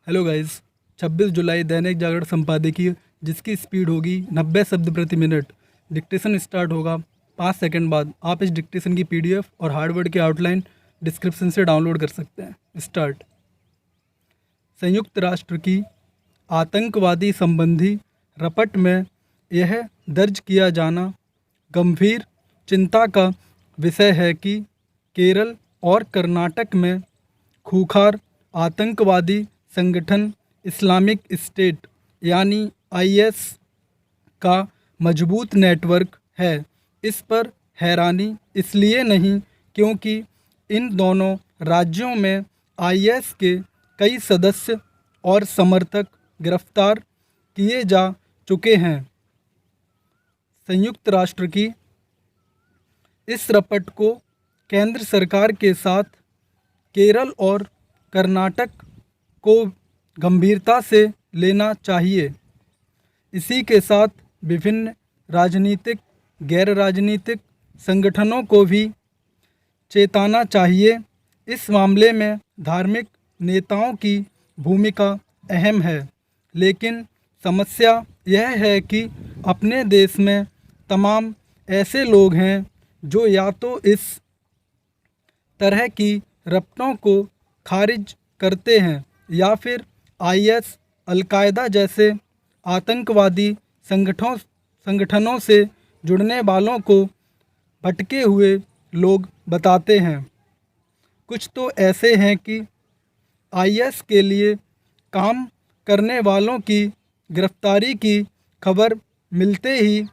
Hello guys. 26 जुलाई दैनिक जागरण संपादकीय जिसकी speed होगी 90 शब्द प्रति मिनट। डिक्टेशन स्टार्ट होगा 5 सेकंड बाद। आप इस डिक्टेशन की पीडीएफ और हार्डवर्ड की आउटलाइन डिस्क्रिप्शन से डाउनलोड कर सकते हैं। स्टार्ट। संयुक्त राष्ट्र की आतंकवादी संबंधी रपट में यह दर्ज किया जाना गंभीर चिंता का विषय है कि केरल और कर्नाटक में खूंखार आतंकवादी संगठन इस्लामिक स्टेट यानी आईएस का मजबूत नेटवर्क है। इस पर हैरानी इसलिए नहीं क्योंकि इन दोनों राज्यों में आईएस के कई सदस्य और समर्थक गिरफ्तार किए जा चुके हैं। संयुक्त राष्ट्र की इस रपट को केंद्र सरकार के साथ केरल और कर्नाटक को गंभीरता से लेना चाहिए। इसी के साथ विभिन्न राजनीतिक गैर राजनीतिक संगठनों को भी चेताना चाहिए। इस मामले में धार्मिक नेताओं की भूमिका अहम है, लेकिन समस्या यह है कि अपने देश में तमाम ऐसे लोग हैं जो या तो इस तरह की रपटों को खारिज करते हैं या फिर आईएस, अल-कायदा जैसे आतंकवादी संगठनों से जुड़ने वालों को भटके हुए लोग बताते हैं। कुछ तो ऐसे हैं कि आईएस के लिए काम करने वालों की गिरफ्तारी की खबर मिलते ही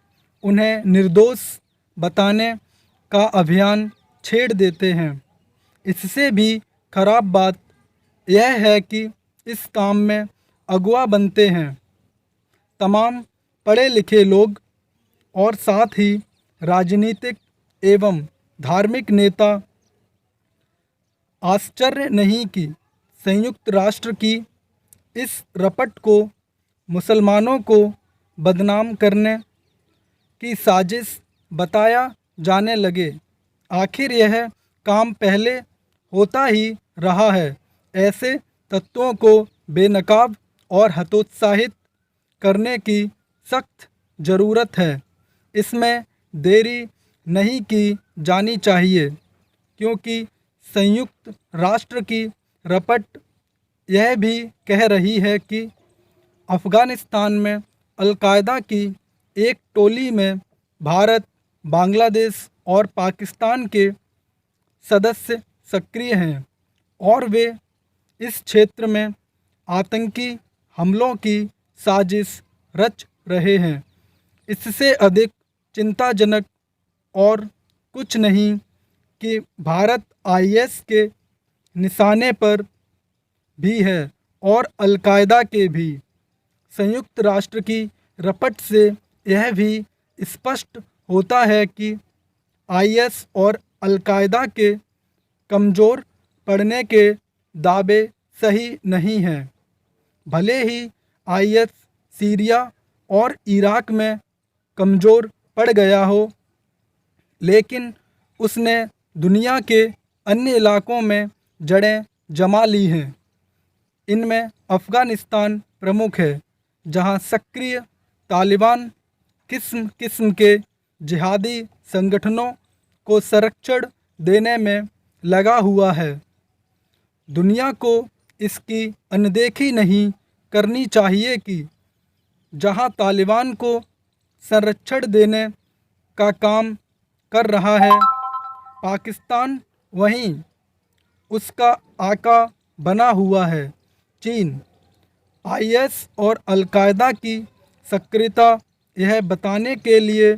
उन्हें निर्दोष बताने का अभियान छेड़ देते हैं। इससे भी खराब बात यह है कि इस काम में अगुआ बनते हैं तमाम पढ़े लिखे लोग और साथ ही राजनीतिक एवं धार्मिक नेता। आश्चर्य नहीं कि संयुक्त राष्ट्र की इस रपट को मुसलमानों को बदनाम करने की साजिश बताया जाने लगे। आखिर यह काम पहले होता ही रहा है। ऐसे तत्वों को बेनकाब और हतोत्साहित करने की सख्त ज़रूरत है। इसमें देरी नहीं की जानी चाहिए, क्योंकि संयुक्त राष्ट्र की रपट यह भी कह रही है कि अफ़गानिस्तान में अल-कायदा की एक टोली में भारत, बांग्लादेश और पाकिस्तान के सदस्य सक्रिय हैं और वे इस क्षेत्र में आतंकी हमलों की साजिश रच रहे हैं। इससे अधिक चिंताजनक और कुछ नहीं कि भारत आईएस के निशाने पर भी है और अल-कायदा के भी। संयुक्त राष्ट्र की रपट से यह भी स्पष्ट होता है कि आईएस और अल-कायदा के कमज़ोर पड़ने के दावे सही नहीं हैं। भले ही आईएस सीरिया और इराक में कमज़ोर पड़ गया हो, लेकिन उसने दुनिया के अन्य इलाकों में जड़ें जमा ली हैं। इनमें अफ़गानिस्तान प्रमुख है, जहां सक्रिय तालिबान किस्म किस्म के जिहादी संगठनों को संरक्षण देने में लगा हुआ है। दुनिया को इसकी अनदेखी नहीं करनी चाहिए कि जहां तालिबान को संरक्षण देने का काम कर रहा है पाकिस्तान, वहीं उसका आका बना हुआ है चीन। आईएस और अल-कायदा की सक्रियता यह बताने के लिए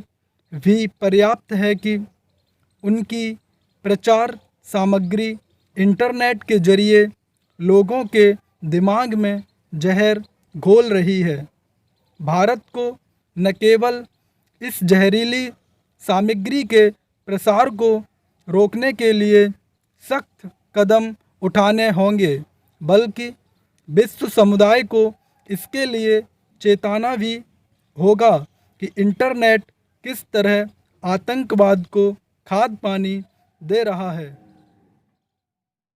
भी पर्याप्त है कि उनकी प्रचार सामग्री इंटरनेट के जरिए लोगों के दिमाग में जहर घोल रही है। भारत को न केवल इस जहरीली सामग्री के प्रसार को रोकने के लिए सख्त कदम उठाने होंगे, बल्कि विश्व समुदाय को इसके लिए चेताना भी होगा कि इंटरनेट किस तरह आतंकवाद को खाद पानी दे रहा है।